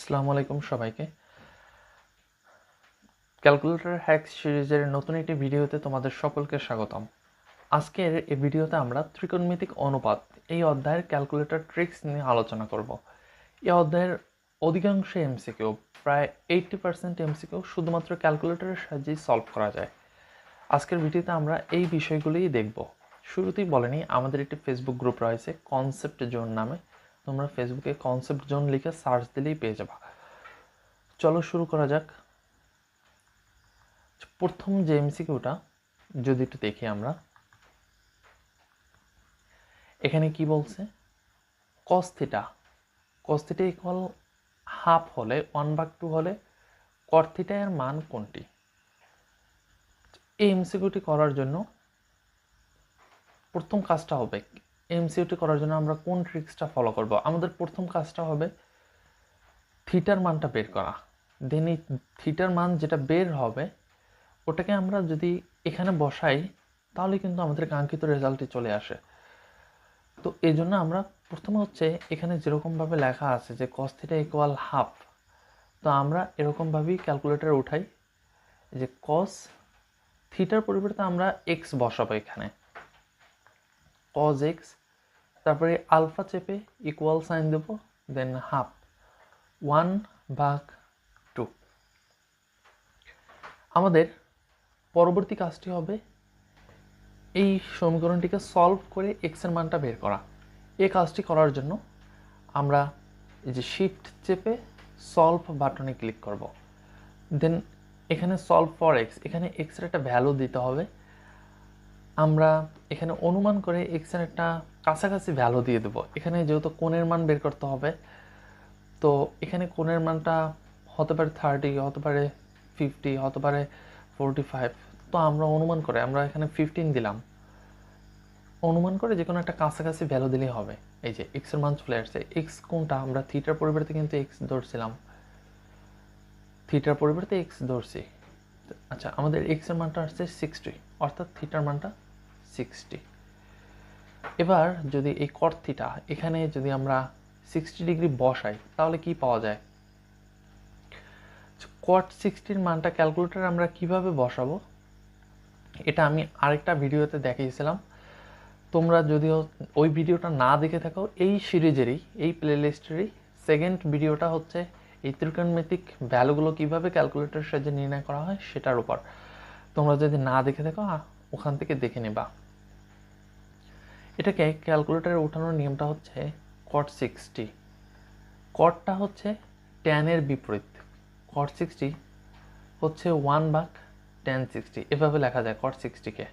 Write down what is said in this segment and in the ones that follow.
আসসালামু আলাইকুম সবাইকে। ক্যালকুলেটর হ্যাকস সিরিজের নতুন একটি ভিডিওতে তোমাদের সকলকে স্বাগতম। আজকের এই ভিডিওতে আমরা ত্রিকোণমিতিক অনুপাত এই অধ্যায়ের ক্যালকুলেটর ট্রিক্স নিয়ে আলোচনা করব। এই অধ্যায়ের অধিকাংশ এমসিকিউ, প্রায় 80% এমসিকিউ শুধুমাত্র ক্যালকুলেটরের সাহায্যেই সলভ করা যায়। আজকের ভিডিওতে আমরা এই বিষয়গুলিই দেখব। শুরুতেই বলেনি, আমাদের একটি ফেসবুক গ্রুপ রয়েছে কনসেপ্ট জোন নামে। তোমরা ফেসবুকে কনসেপ্ট জোন লিখে সার্চ দিলেই পেয়ে যাবা। চলো শুরু করা যাক। প্রথম যে এমসিকিউটা যদি একটু দেখি আমরা, এখানে কি বলছে, cos থিটা ইকুয়াল হাফ হলে 1/2 হলে cot থিটা এর মান কোনটি? এই এমসিকিউটি করার জন্য প্রথম কাজটা হবে, এমসিকিউটি করার জন্য আমরা কোন ট্রিক্সটা ফলো করব? আমাদের প্রথম কাজটা হবে থিটার মানটা বের করা। দেন এই থিটার মান যেটা বের হবে ওটাকে আমরা যদি এখানে বসাই তাহলে কিন্তু আমাদের কাঙ্ক্ষিত রেজাল্টটি চলে আসে। তো এই জন্য আমরা প্রথমে হচ্ছে এখানে যেরকমভাবে লেখা আছে যে cos থিটা ইকুয়াল হাফ, তো আমরা এরকমভাবেই ক্যালকুলেটরে উঠাই যে cos থিটার পরিবর্তে আমরা x বসাবো এখানে, cos x, তারপরে আলফা চেপে ইকুয়াল সাইন দেব, দেন হাফ 1/2। আমাদের পরবর্তী কাজটি হবে এই সমীকরণটিকে সলভ করে x এর মানটা বের করা। এই কাজটি করার জন্য আমরা এই যে শিফট চেপে সলভ বাটনে ক্লিক করব। দেন এখানে সলভ ফর এক্স, এখানে এক্স এর একটা ভ্যালু দিতে হবে। আমরা এখানে অনুমান করে এক্স এর একটা কাছাকাছি ভ্যালু দিয়ে দেব। এখানে যেহেতু কোণের মান বের করতে হবে, তো এখানে কোণের মানটা হতে পারে 30, হতে পারে 50, হতে পারে 45। তো আমরা অনুমান করে আমরা এখানে 15 দিলাম। অনুমান করে যে কোনো একটা কাছাকাছি ভ্যালু দিলেই হবে। এই যে এক্স এর মান চলে আসছে। এক্স কোনটা? আমরা থিটার পরিবর্তে কিন্তু এক্স ধরছিলাম, থিটার পরিবর্তে এক্স ধরছি। আচ্ছা, আমাদের এক্স এর মানটা আসছে 60, অর্থাৎ থিটার মানটা 60। এবার যদি এই কট থিটা এখানে যদি আমরা 60 ডিগ্রি বসাই তাহলে কি পাওয়া যায়? কট 60 মানটা ক্যালকুলেটরে আমরা কিভাবে বসাবো এটা আমি আরেকটা ভিডিওতে দেখিয়েছিলাম। তোমরা যদিও ওই ভিডিওটা না দেখে থাকো, এই সিরিজেরই, এই প্লেলিস্টেরই সেকেন্ড ভিডিওটা হচ্ছে এই ত্রিকোণমিতিক ভ্যালুগুলো কিভাবে ক্যালকুলেটরের সাহায্যে নির্ণয় করা হয় সেটার উপর। তোমরা যদি না দেখে থাকো ওখান থেকে দেখে নেবা। এটাকে ক্যালকুলেটরে ওঠানোর নিয়মটা হচ্ছে cot 60। কটটা হচ্ছে ট্যানের বিপরীত। cot 60 হচ্ছে 1/tan 60, এভাবে লেখা যায় cot 60-কে।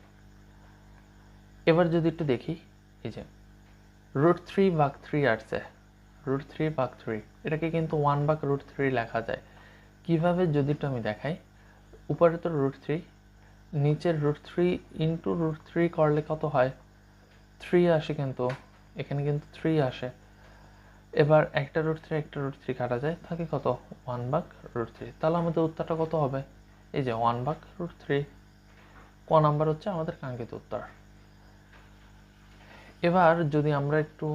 এবার যদি একটু দেখি, এই যে √3/3 আসছে, √3/3, এটাকে কিন্তু 1/√3 লেখা যায়। কিভাবে যদি একটু আমি দেখাই, উপরে তো √3, নিচের √3 ইন্টু √3 করলে কত হয়? 3 আসে, কিন্তু এখানে কিন্তু 3 আসে। এবার একটা √3 কাটা যায়, থাকে কত? 1/√3। তাহলে আমাদের উত্তরটা কত হবে? এই যে 1/√3। ক নাম্বার হচ্ছে আমাদের কাঙ্ক্ষিত উত্তর। এবার যদি আমরা একটু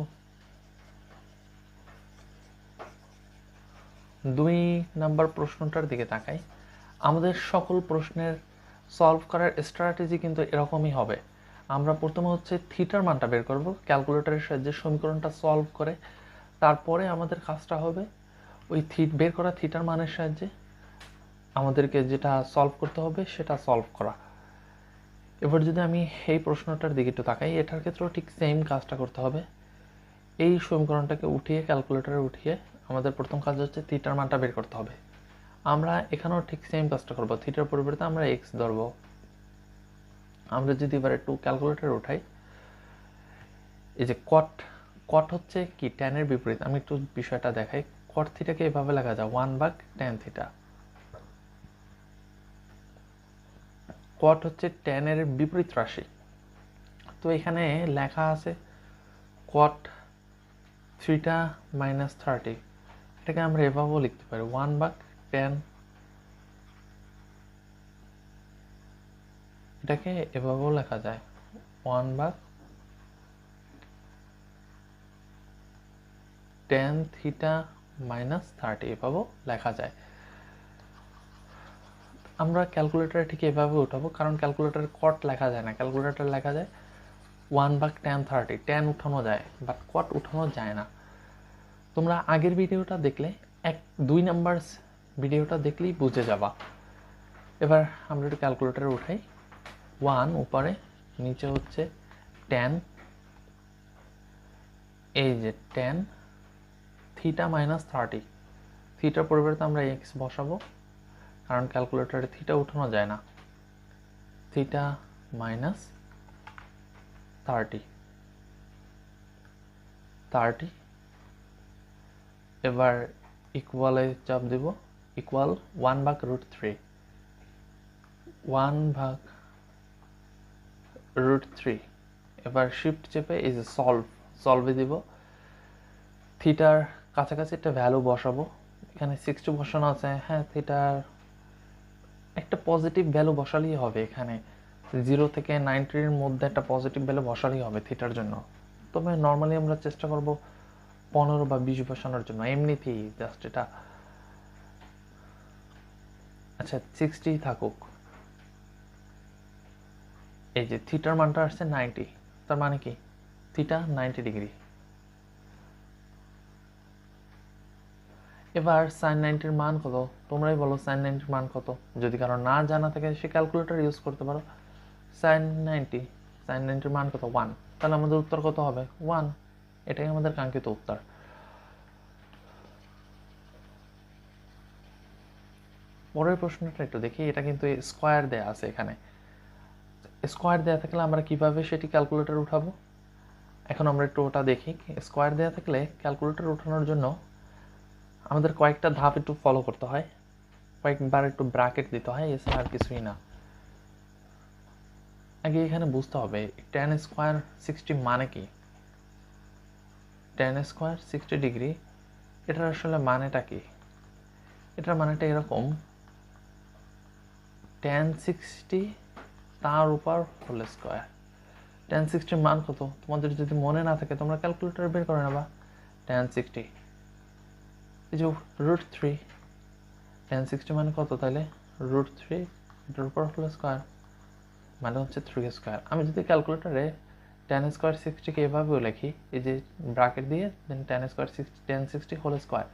2 নাম্বার প্রশ্নটার দিকে তাকাই, আমাদের সকল প্রশ্নের সলভ করার স্ট্র্যাটেজি কিন্তু এরকমই হবে। আমরা প্রথমে হচ্ছে থিটার মানটা বের করব ক্যালকুলেটরের সাহায্যে সমীকরণটা সলভ করে। তারপরে আমাদের কাজটা হবে ওই বের করা থিটার মানের সাহায্যে আমাদেরকে যেটা সলভ করতে হবে সেটা সলভ করা। এবার যদি আমি এই প্রশ্নটার দিকে একটু তাকাই, এটার ক্ষেত্রেও ঠিক সেম কাজটা করতে হবে। এই সমীকরণটাকে উঠিয়ে ক্যালকুলেটরে উঠিয়ে আমাদের প্রথম কাজ হচ্ছে থিটার মানটা বের করতে হবে। আমরা এখানেও ঠিক সেম কাজটা করব, থিটার পরিবর্তে আমরা এক্স ধরব। আমরা যদি এবার একটু ক্যালকুলেটরে উঠাই, এই যে কট হচ্ছে কি ট্যানের বিপরীত। আমি একটু বিষয়টা দেখাই। কট থিটাকে এভাবে লেখা যায় 1/tan থিটা। কট হচ্ছে ট্যানের বিপরীত রাশি। তো এখানে লেখা আছে কট থিটা -30। এটাকে আমরা এভাবেও লিখতে পারি 1/tan, এটাকে এভাবেও লেখা যায় 1/tan থিটা মাইনাস 30 এভাবেও লেখা যায়। আমরা ক্যালকুলেটারে ঠিক এভাবে উঠাবো, কারণ ক্যালকুলেটারে কট লেখা যায় না, ক্যালকুলেটার লেখা যায় 1/tan30, tan উঠানো যায় বাট কট উঠানো যায় না। তোমরা আগের ভিডিওটা দেখলে 2 নাম্বার ভিডিওটা দেখলেই বুঝে যাবা। এবার আমরা একটু ক্যালকুলেটারে উঠাই। 1 উপরে, নিচে হচ্ছে tan, এই যে tan থিটা মাইনাস 30, থিটার পরিবর্তে আমরা এক্স বসাবো কারণ ক্যালকুলেটারে থিটা উঠানো যায় না। থিটা মাইনাস 30, এবার ইকুয়ালে চাপ দেব, ইকুয়াল 1/√3, 1/√3। এবার শিফট চেপে এই যে সলভে দিব। থিটার কাছাকাছি একটা ভ্যালু বসাবো, এখানে 60 বসানো আছে। হ্যাঁ, থিটার একটা পজিটিভ ভ্যালু বসালেই হবে, এখানে 0 থেকে 90-র মধ্যে একটা পজিটিভ ভ্যালু বসালেই হবে থিটার জন্য। তবে নর্মালি আমরা চেষ্টা করব 15 বা 20 বসানোর জন্য, এমনিতেই জাস্ট এটা। আচ্ছা, 60 থাকুক। এই যে থিটার মানটা আসছে 90, তার মানে কি থিটা 90 ডিগ্রি। এবার sin 90-র মান কত? তোমরাই বলো sin 90-র মান কত। যদি কারো না জানা থাকে সে ক্যালকুলেটর ইউজ করতে পারো। sin 90-র মান কত? 1। তাহলে আমাদের উত্তর কত হবে? 1। এটাই আমাদের কাঙ্ক্ষিত উত্তর। পরের প্রশ্নটা একটু দেখি। এটা কিন্তু স্কোয়ার দেয়া আছে এখানে। স্কোয়ার দেয়া থাকলে আমরা কিভাবে সেটি ক্যালকুলেটর উঠাবো? এখন আমরা একটু ওটা দেখি। স্কোয়ার দেয়া থাকলে ক্যালকুলেটর উঠানোর জন্য আমাদের কয়েকটা ধাপ একটু ফলো করতে হয়, কয়েকবার একটু ব্র্যাকেট দিতে হয়, এছাড়া আর কিছুই না। আগে এখানে বুঝতে হবে tan স্কোয়ার 60 মানে কি। tan স্কোয়ার 60 ডিগ্রি, এটার আসলে মানেটা কি? এটার মানেটা এরকম, tan 60 তার উপর হোল স্কোয়ার। tan 60 মান কত? তোমাদের যদি মনে না থাকে তোমরা ক্যালকুলেটর বের করে নেবা। tan 60 এই যে √3, tan 60 মানে কত? তাহলে √3 এটার উপর হোল স্কোয়ার মানে হচ্ছে 3 স্কোয়ার। আমি যদি ক্যালকুলেটরে tan স্কোয়ার 60-কে এভাবেও লিখি, এই যে ব্র্যাকেট দিয়ে then tan square 60, tan 60 whole square.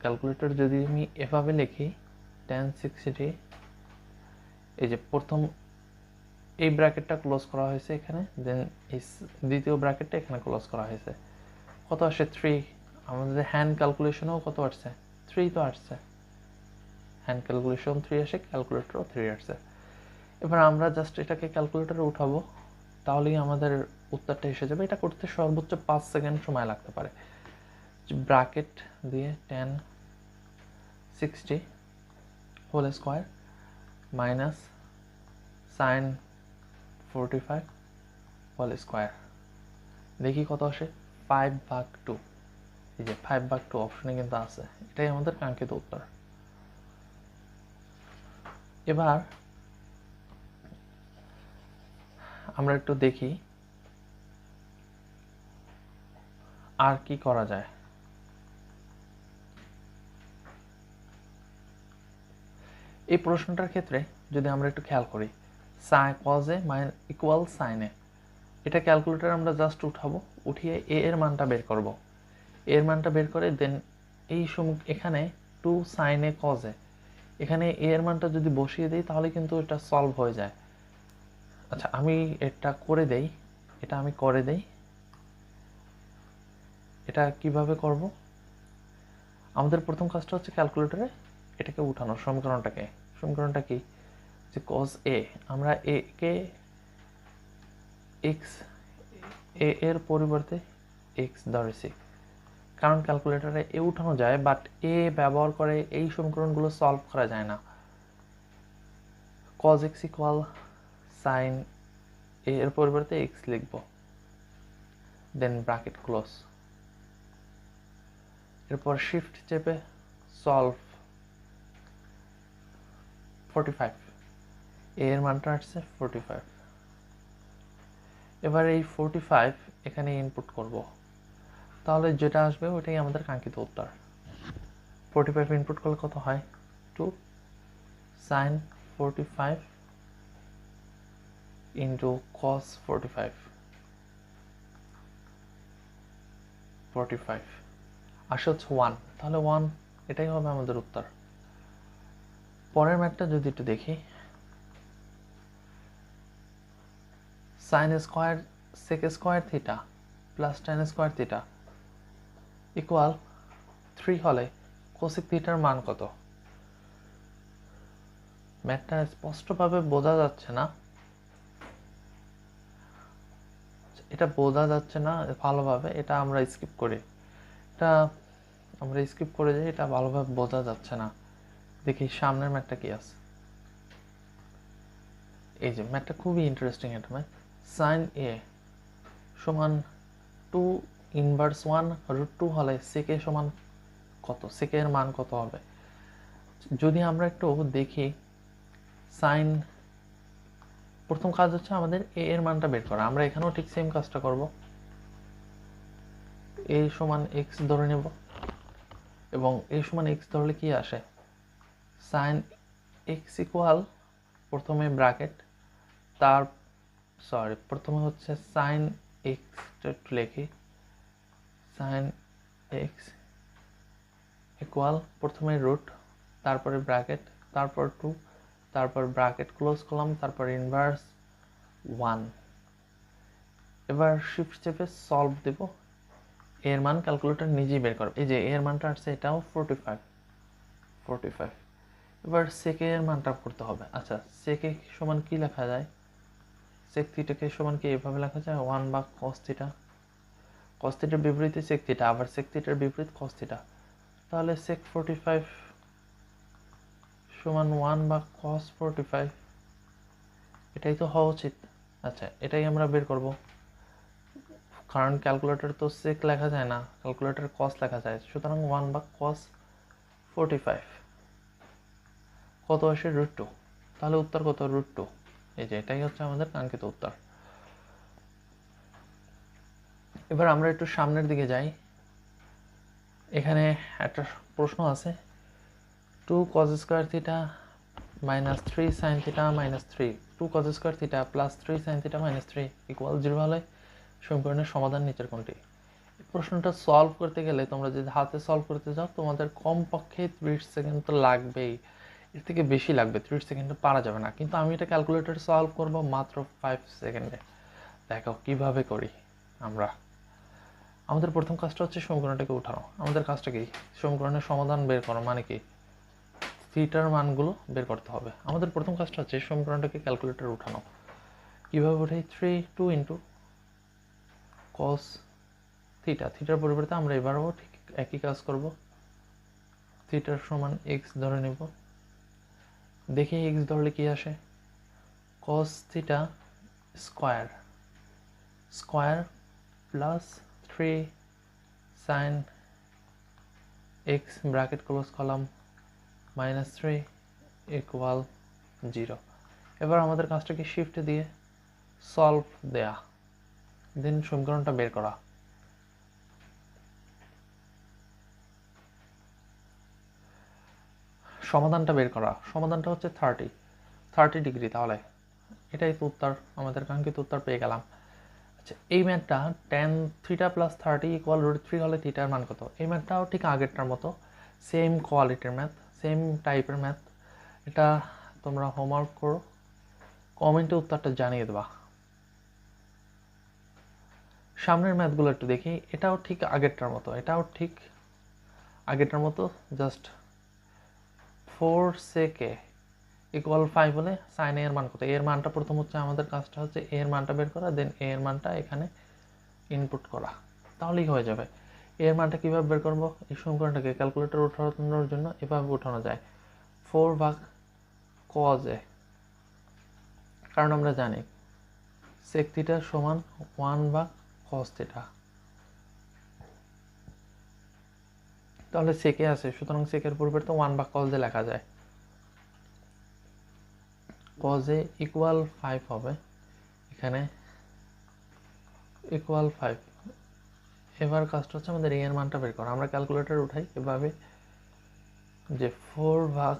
Calculator যদি আমি এভাবে লিখি tan 60, এই যে প্রথম এই ব্র্যাকেটটা ক্লোজ করা হয়েছে এখানে, দেন এই দ্বিতীয় ব্র্যাকেটটা এখানে ক্লোজ করা হয়েছে। কত আসে? 3। আমাদের হ্যান্ড ক্যালকুলেশনেও কত আসছে? 3 তো আসছে। হ্যান্ড ক্যালকুলেশন 3 আসে, ক্যালকুলেটরও 3 আসছে। এবার আমরা জাস্ট এটাকে ক্যালকুলেটরে উঠাবো, তাহলেই আমাদের উত্তরটা এসে যাবে। এটা করতে সর্বোচ্চ 5 সেকেন্ড সময় লাগতে পারে। ব্র্যাকেট দিয়ে tan 60 whole square minus sin 45 whole square, দেখি কত আসে? 5/2। এই যে 5/2 অপশনে কিন্তু আছে, এটাই আমাদের কাঙ্ক্ষিত উত্তর। এবার আমরা একটু দেখি আর কি করা যায়। এই প্রশ্নটার ক্ষেত্রে যদি আমরা একটু খেয়াল করি, cos a equal sin a, এটা ক্যালকুলেটর আমরা জাস্ট উঠাবো, উঠিয়ে a এর মানটা বের করব। এর মানটা বের করে দেন এই এখানে 2 sin a cos a, এখানে a এর মানটা যদি বসিয়ে দিই তাহলে কিন্তু এটা সলভ হয়ে যায়। আচ্ছা, আমি এটা করে দেই, এটা কিভাবে করব? আমাদের প্রথম কাজটা হচ্ছে ক্যালকুলেটরে এটাকে উঠানো, সমীকরণটা কি? যে cos a, আমরা a কে x, a এর পরিবর্তে x ধরেছি, কারণ ক্যালকুলেটরে a উঠানো যায়, বাট a ব্যবহার করে এই সমীকরণগুলো সলভ করা যায় না। cos x equal sin a এর পরিবর্তে x লিখব, দেন ব্র্যাকেট ক্লোজ। এরপর শিফট চেপে সলভ 45, a এর মানটা আসছে 45। এবার এই 45 এখানে ইনপুট করব, তাহলে যেটা আসবে ওটাই আমাদের কাঙ্ক্ষিত উত্তর। 45 ইনপুট করলে কত হয়? 2 sin 45 ইন্টু cos 45 আসে হচ্ছে 1, তাহলে 1 এটাই হবে আমাদের উত্তর। পরের ম্যাথটা যদি একটু দেখি, sin square sec square theta plus tan square theta equal 3 হলে cosec থিটার মান কত? ম্যাথটা স্পষ্টভাবে বোঝা যাচ্ছে না, এটা বোঝা যাচ্ছে না ভালোভাবে, এটা আমরা স্কিপ করি, এটা আমরা স্কিপ করে যাই, এটা ভালোভাবে বোঝা যাচ্ছে না। দেখি সামনের ম্যাথটা কি আছে। এই যে ম্যাথটা খুবই ইন্টারেস্টিং একটা ম্যাথ। sin a সমান 2 ইনভার্স 1 রুট 2 হলে sec a সমান কত? sec a এর মান কত হবে? যদি আমরা একটু দেখি, sin প্রথম কাজ হচ্ছে আমাদের a এর মানটা বের করা। আমরা এখানেও ঠিক সেম কাজটা করব। a সমান x ধরে নেব এবং a সমান x ধরলে কি আসে? sin x ইকুয়াল প্রথমে ব্র্যাকেট, প্রথমে হচ্ছে sin x একটু লিখি, sin x ইকুয়াল প্রথমে রুট, তারপরে ব্র্যাকেট, তারপর 2, তারপর ব্র্যাকেট ক্লোজ করলাম, তারপর ইনভার্স 1। এবার শিফট চেপে সলভ দেব, এর মান ক্যালকুলেটর নিজেই বের করবে। এই যে এর মানটা আসছে, এটাও 45। এবার সেকে এর মানটা করতে হবে। আচ্ছা, সেকে সমান কি লেখা যায়? সেক থিটাকে সমান কি এভাবে লেখা যায়? 1 বা cos থিটা। cos থিটার বিপরীতে সেক থিটা, আবার সেক থিটার বিপরীত cos থিটা। তাহলে sec 45 সমান 1 বা cos 45, এটাই তো হওয়া উচিত। আচ্ছা, এটাই আমরা বের করব, কারণ ক্যালকুলেটর তো sec লেখা যায় না, ক্যালকুলেটর cos লেখা যায়। সুতরাং 1 বা cos 45 কত আসে? √2। তাহলে উত্তর কত? √2। এই যে এটাই হচ্ছে আমাদের কাঙ্ক্ষিত উত্তর। এবার আমরা একটু সামনের দিকে যাই। এখানে একটা প্রশ্ন আছে, 2 cos square theta minus 3 sin theta minus 3, 2 cos square theta plus 3 sin theta minus 3 equal 0 হলে সমীকরণের সমাধান নিচের কোনটি? এই প্রশ্নটা সলভ করতে গেলে তোমরা যদি হাতে সলভ করতে যাও, তোমাদের কমপক্ষে 30 সেকেন্ড তো লাগবেই, এর থেকে বেশি লাগবে, 30 সেকেন্ডে পারা যাবে না। কিন্তু আমি এটা ক্যালকুলেটর সলভ করব মাত্র 5 সেকেন্ডে। দেখো কিভাবে করি আমরা। আমাদের প্রথম কাজটা হচ্ছে সমীকরণটাকে উঠানো। আমাদের কাজটা কি? সমীকরণের সমাধান বের করো, মানে কি? থিটার মানগুলো বের করতে হবে। আমাদের প্রথম কাজটা হচ্ছে সমীকরণটাকে ক্যালকুলেটরে উঠানো। কিভাবে উঠাই? 2 ইন্টু cos থিটা, থিটার পরিবর্তে আমরা এবারও ঠিক একই কাজ করব। থিটার সমান x ধরে নেব, দেখি x ধরলে কি আসে? cos theta square plus 3 sin x bracket close করলাম মাইনাস 3 ইকুয়াল 0। এবার আমাদের কাজটাকে শিফট দিয়ে সলভ দেয়া, দেন সমীকরণটা বের করা। সমাধানটা বের করা, সমাধানটা হচ্ছে 30 ডিগ্রি। তাহলে এটাই তো উত্তর, আমাদের কাঙ্ক্ষিত উত্তর পেয়ে গেলাম। আচ্ছা, এই ম্যাথটা tan থিটা প্লাস 30 ইকুয়াল √3 হলে থিটার মান কত? এই ম্যাথটাও ঠিক আগেরটার মতো সেম কোয়ালিটির ম্যাথ, সেম টাইপের ম্যাথ। এটা তোমরা হোমওয়ার্ক করো, কমেন্টে উত্তরটা জানিয়ে দেবা। সামনের ম্যাথগুলো একটু দেখি। এটাও ঠিক আগেরটার মতো, জাস্ট 4 sec a ইকুয়াল 5 হলে sin a এর মান কত? এর মানটা প্রথম হচ্ছে আমাদের কাজটা হচ্ছে a এর মানটা বের করা, দেন a এর মানটা এখানে ইনপুট করা, তাহলেই হয়ে যাবে। a এর মানটা কিভাবে বের করব? এই সমীকরণটাকে ক্যালকুলেটর উঠানোর জন্য এভাবে উঠানো যায়, 4 ভাগ cos a, কারণ আমরা জানি sec থিটা সমান 1 ভাগ cos থিটা। তাহলে sec a আছে, সুতরাং sec এর পরিবর্তে 1 ভাগ cos a লেখা যায়। cos a ইকুয়াল 5 হবে, এখানে ইকুয়াল 5, এবার কাজটা হচ্ছে আমাদের এ এর মানটা বের করা। আমরা ক্যালকুলেটর উঠাই এভাবে যে 4 ভাগ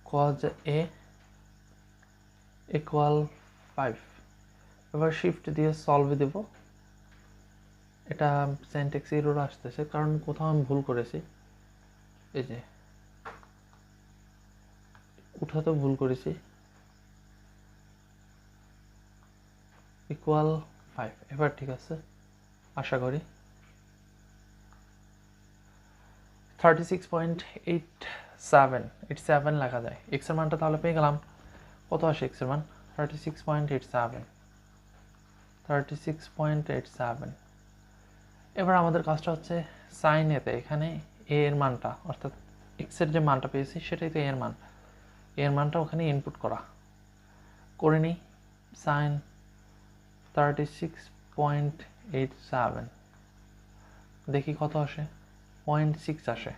cos a ইকুয়াল 5। এবার শিফট দিয়ে সলভে দেব। এটা সিনট্যাক্স এরর আসতেছে কারণ কোথাও আমি ভুল করেছি, এই যে উঠাতে ভুল করেছি। ইকুয়াল 5, এবার ঠিক আছে আশা করি। 36.87 লেখা যায়। এক্স এর মানটা তাহলে পেয়ে গেলাম। কত আসে এক্স এর মান? 36.87। এবার আমাদের কাজটা হচ্ছে সাইন এতে এখানে এ এর মানটা, অর্থাৎ এক্স এর যে মানটা পেয়েছি সেটাই তো এ এর মান, এর মানটা ওখানে ইনপুট করে নিই। সাইন 36.87 দেখি কত আসে। 0.6 আসে,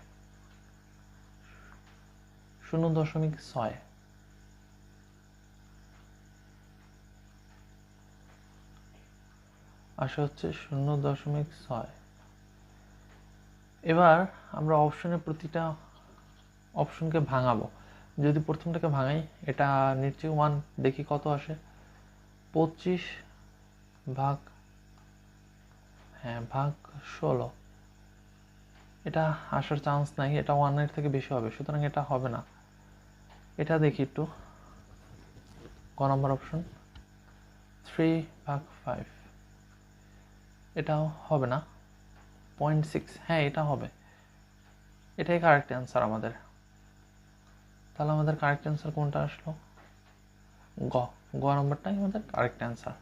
0.6 আসে হচ্ছে 0.6। এবার আমরা অপশনের প্রতিটা অপশনকে ভাঙাবো। যদি প্রথমটাকে ভাঙাই, এটা নিচে 1 দেখি কত আসে। 25 ভাগ 16। এটা আসার চান্স নাই, এটা 1 এর থেকে বেশি হবে, সুতরাং এটা হবে না। এটা দেখি একটু, ক নম্বর অপশন 3 ভাগ 5, এটাও হবে না। 0.6, হ্যাঁ এটা হবে, এটাই কারেক্ট অ্যান্সার আমাদের। তাহলে আমাদের কারেক্ট অ্যান্সার কোনটা আসলো? গ নম্বরটাই আমাদের কারেক্ট অ্যান্সার।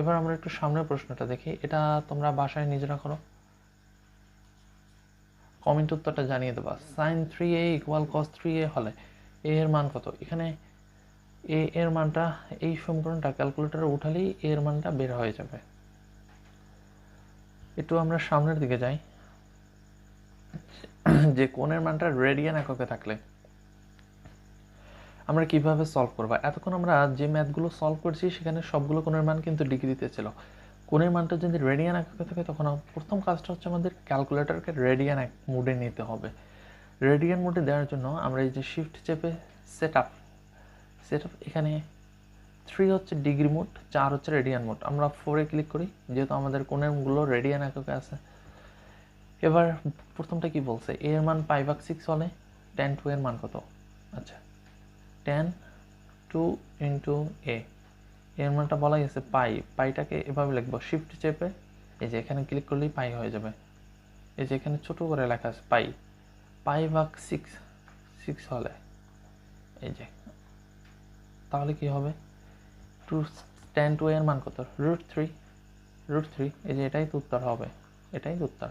এবার আমরা একটু সামনের প্রশ্নটা দেখি, এটা তোমরা বাসায় নিজেরা করো, কমেন্ট উত্তরটা জানিয়ে দেবা। sin 3a equal cos 3a হলে এ এর মান কত? এখানে এ এর মানটা এই সমীকরণটা ক্যালকুলেটরে উঠালেই এ এর মানটা বের হয়ে যাবে। একটু আমরা সামনের দিকে যাই, যে কোণের মানটা রেডিয়ান এককে থাকলে আমরা কিভাবে সলভ করব। এতক্ষণ আমরা যে ম্যাথগুলো সলভ করছি সেখানে সবগুলো কোণের মান কিন্তু ডিগ্রিতে ছিল। কোণের মানটা যদি রেডিয়ান এককে থাকে তখন প্রথম কাজটা হচ্ছে আমাদের ক্যালকুলেটরকে রেডিয়ান মোডে নিতে হবে। রেডিয়ান মোডে দেওয়ার জন্য আমরা এই যে শিফট চেপে সেট আপ এখানে 3 হচ্ছে ডিগ্রি মোড, 4 হচ্ছে রেডিয়ান মোড। আমরা 4-এ ক্লিক করি যেহেতু আমাদের কোণেরগুলো রেডিয়ান এককে আছে। এবার প্রথমটা কি বলছে, এ এর মান π/6 হলে tan 2 এর মান কত? আচ্ছা, tan 2 ইন্টু এ এর মানটা বলা গেছে পাইটাকে এভাবে লিখবো, শিফট চেপে এই যে এখানে ক্লিক করলেই পাই হয়ে যাবে। এই যে এখানে ছোট করে লেখা আছে π/6 হলে এই যে, তাহলে কি হবে? tan 2 এর মান কত? √3। এই যে এটাই তো উত্তর হবে, এটাই তো উত্তর।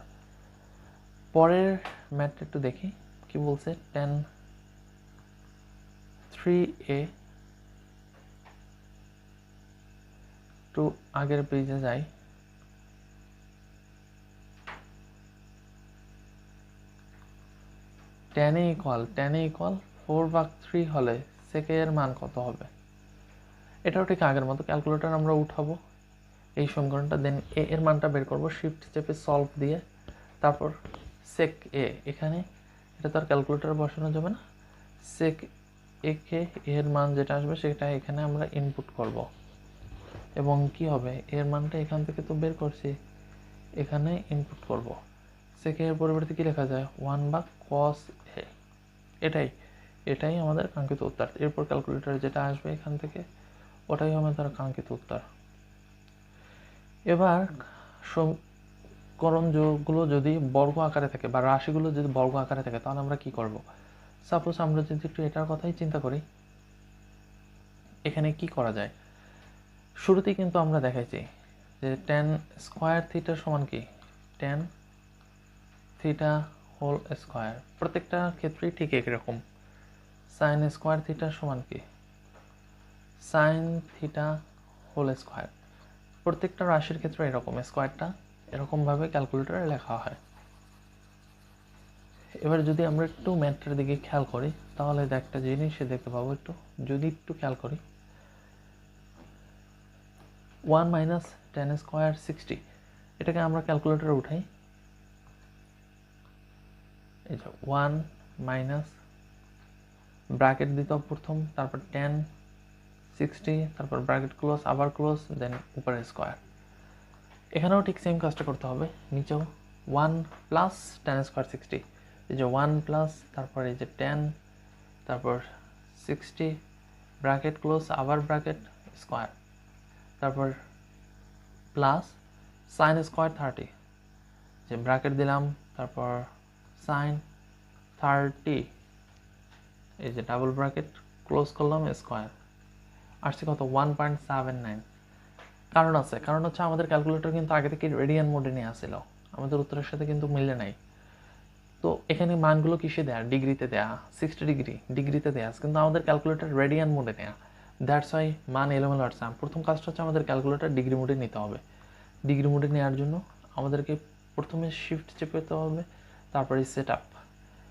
পরের ম্যাথটা একটু দেখি কি বলছে। tan 3a টু আগের পেজে যাই। tan a ইকুয়াল 4/3 হলে sec a এর মান কত হবে? এটাও ঠিক আগের মতো ক্যালকুলেটর আমরা উঠাবো এই সমীকরণটা, দেন এ এর মানটা বের করব শিফট চেপে সলভ দিয়ে, তারপর sec a এখানে, এটা তো আর ক্যালকুলেটরে বসানো যাবে না, sec a কে এর মান যেটা আসবে সেটা এখানে আমরা ইনপুট করব এবং কি হবে এর মানটা এখান থেকে তো বের করছি, এখানে ইনপুট করব। sec a এর পরিবর্তে কি লেখা যায়? 1/cos a। এটাই আমাদের কাঙ্ক্ষিত উত্তর। এরপর ক্যালকুলেটরে যেটা আসবে এখান থেকে ওটাই আমাদের কাঙ্ক্ষিত উত্তর। এবার সমীকরণগুলো যদি বর্গ আকারে থাকে বা রাশিগুলো যদি বর্গ আকারে থাকে তাহলে আমরা কি করব? সাপোজ আমরা যদি একটু এটার কথাই চিন্তা করি, এখানে কি করা যায়? শুরুতেই কিন্তু আমরা দেখাইছি যে tan স্কয়ার থিটা সমান কি? tan theta whole square. প্রত্যেকটা ক্ষেত্রেই ঠিক একরকম। sin স্কয়ার থিটা সমান কি? sin theta whole square. প্রত্যেকটা রাশির ক্ষেত্রে এরকম স্কয়ারটা এরকমভাবে ক্যালকুলেটরে লেখা হয়। এবার যদি আমরা একটু ম্যাথটার দিকে খেয়াল করি তাহলে একটা জিনিস দেখতে পাবো, একটু খেয়াল করি, 1 - 10 স্কোয়ার 60, এটাকে আমরা ক্যালকুলেটরে উঠাই। এই যে 1 মাইনাস ব্র্যাকেট দিতে হবে প্রথম, তারপর 10 60, তারপর ব্র্যাকেট ক্লোজ, আবার ক্লোজ, দেন উপরে স্কোয়ার। এখানেও ঠিক সেম কাজটা করতে হবে, নিচেও 1 প্লাস 10 স্কোয়ার 60, এই যে 1 প্লাস, তারপর এই যে 10, তারপর 60, ব্র্যাকেট ক্লোজ, আবার ব্র্যাকেট স্কোয়ার, তারপর প্লাস সাইন স্কোয়ার 30, যে ব্র্যাকেট দিলাম, তারপর সাইন 30, এই যে ডাবল ব্র্যাকেট ক্লোজ করলাম, স্কোয়ার। আসছে কত? 1.79। কারণ আছে, কারণ হচ্ছে আমাদের ক্যালকুলেটর কিন্তু আগে থেকে রেডিয়ান মোডে নিয়ে আসছিল, আমাদের উত্তরের সাথে কিন্তু মিলে নাই। তো এখানে মানগুলো কিসে দেয়া? ডিগ্রিতে দেয়া, 60 ডিগ্রিতে দেয়া, কিন্তু আমাদের ক্যালকুলেটর রেডিয়ান মোডে নেয়া, দ্যাটস ওয়াই মান এলোমেলো আসছে। প্রথম কাজটা হচ্ছে আমাদের ক্যালকুলেটর ডিগ্রি মোডে নিতে হবে। ডিগ্রি মোডে নেওয়ার জন্য আমাদেরকে প্রথমে শিফট চেপেতে হবে, তারপরে সেট আপ,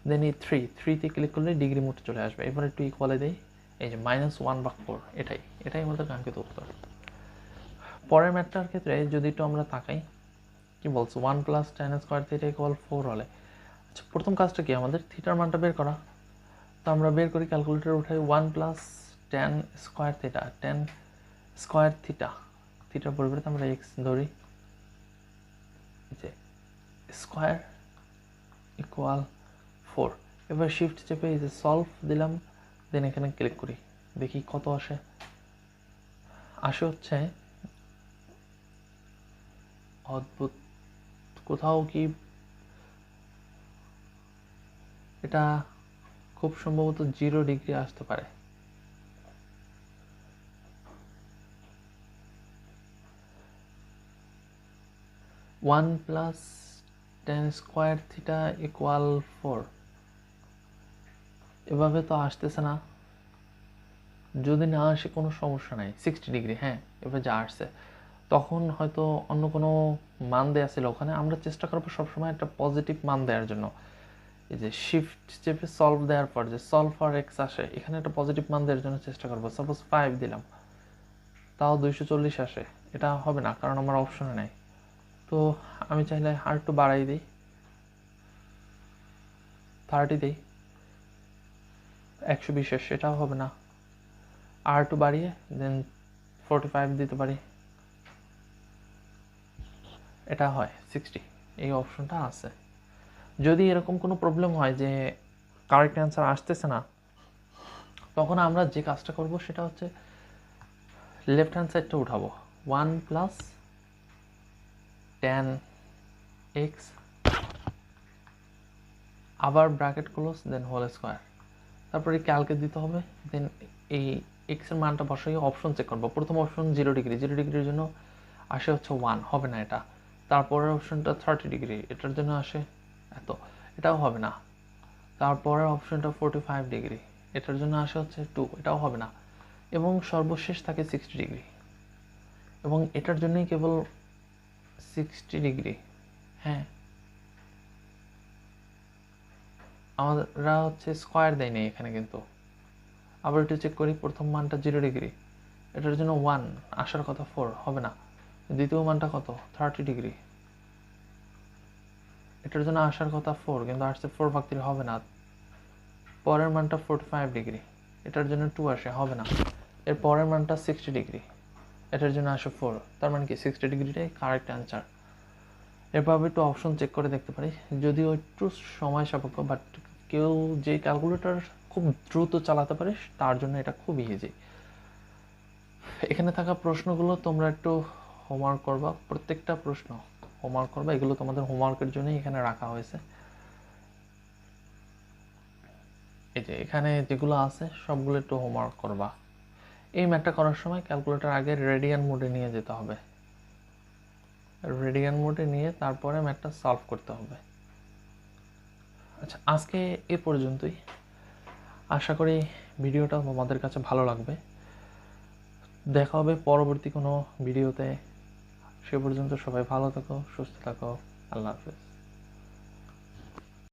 দেন এই 3তে ক্লিক করলে ডিগ্রি মোড চলে আসবে। এবার একটু ইকুয়ালে দেই, এই যে -1/4, এটাই আমাদের কাঙ্ক্ষিত উত্তর। পরের ম্যাথটার ক্ষেত্রে যদি একটু আমরা তাকাই, কি বলছো, 1 প্লাস 10 স্কোয়ার থিটা ইকুয়াল 4 হলে, আচ্ছা প্রথম কাজটা কি? আমাদের থিটার মানটা বের করা। তো আমরা বের করি, ক্যালকুলেটর উঠাই, 1 প্লাস 10 স্কোয়ার থিটা, 10 স্কোয়ার থিটার পরিবর্তে আমরা এক্স ধরি, যে স্কোয়ার ইকুয়াল 4। এবার শিফট চেপে এই যে সলভ দিলাম, দেন এখানে ক্লিক করি, দেখি কত আসে। হচ্ছে অদ্ভুত, কোথাও কি এটা খুব সম্ভবত 0 ডিগ্রি আসতে পারে। One plus 10 square theta equal 4, এভাবে তো আসতেছে না। যদি না আসে কোনো সমস্যা নাই, 60 ডিগ্রি, হ্যাঁ এবার যা আসছে, তখন হয়তো অন্য কোনো মান দেওয়া ছিল ওখানে। আমরা চেষ্টা করবো সবসময় একটা পজিটিভ মান দেওয়ার জন্য। এই যে শিফট চেপে সলভ দেওয়ার পর যে সলভ ফর এক্স আসে, এখানে একটা পজিটিভ মান দেওয়ার জন্য চেষ্টা করবো। সাপোজ 5 দিলাম, তাও 240 আসে, এটা হবে না কারণ আমার অপশনে নেই। তো আমি চাইলে আর একটু বাড়াই দিই, 30 দিই, 120 আসে, এটাও হবে না। আর একটু বাড়িয়ে দেন 45 দিতে পারি, এটা হয় 60, এই অপশনটা আছে। যদি এরকম কোনো প্রবলেম হয় যে কারেক্ট অ্যান্সার আসতেছে না, তখন আমরা যে কাজটা করব সেটা হচ্ছে লেফট হ্যান্ড সাইডটা উঠাবো, 1 প্লাস 10x, আবার bracket close, then whole square, তারপরে ক্যালকে দিতে হবে, দেন এই x এর মানটা বসাই অপশন চেক করবো। প্রথম অপশন 0 ডিগ্রির জন্য আসে হচ্ছে 1, হবে না এটা। তারপরের অপশনটা 30 ডিগ্রি, এটার জন্য আসে এত, এটাও হবে না। তারপরের অপশনটা 45 ডিগ্রি, এটার জন্য আসে হচ্ছে 2, এটাও হবে না। এবং সর্বশেষ থাকে 60 ডিগ্রি, এবং এটার জন্যই কেবল 60 ডিগ্রি। হ্যাঁ, আমরা হচ্ছে স্কোয়ার দেয় নেই এখানে, কিন্তু আবার একটু চেক করি। প্রথম মানটা 0 ডিগ্রি, এটার জন্য 1, আসার কথা 4, হবে না। দ্বিতীয় মানটা কত? 30 ডিগ্রি, এটার জন্য আসার কথা 4, কিন্তু আসছে 4/3, হবে না। পরের মানটা 45 ডিগ্রি, এটার জন্য 2 আসে, হবে না। এর পরের মানটা 60 ডিগ্রি, এটার জন্য আসে 4, তার মানে কি 60 ডিগ্রিটাই কারেক্ট অ্যান্সার। এরভাবে একটু অপশন চেক করে দেখতে পারি, যদিও একটু সময় সাপেক্ষ, বাট কেউ যে ক্যালকুলেটর খুব দ্রুত চালাতে পারে তার জন্য এটা খুব ইজি। এখানে থাকা প্রশ্নগুলো তোমরা একটু হোমওয়ার্ক করবা, প্রত্যেকটা প্রশ্ন হোমওয়ার্ক করবা, এগুলো তোমাদের হোমওয়ার্কের জন্যই এখানে রাখা হয়েছে। এই যে এখানে যেগুলো আছে সবগুলো একটু হোমওয়ার্ক করবা। এই ম্যাথটা করার সময় ক্যালকুলেটর আগে রেডিয়ান মোডে নিয়ে যেতে হবে, রেডিয়ান মোডে নিয়ে তারপরে ম্যাথটা সলভ করতে হবে। আচ্ছা, আজকে এ পর্যন্তই। আশা করি ভিডিওটা তোমাদের কাছে ভালো লাগবে। দেখা হবে পরবর্তী কোনো ভিডিওতে। সে পর্যন্ত সবাই ভালো থাকো, সুস্থ থাকো, আল্লাহ হাফেজ।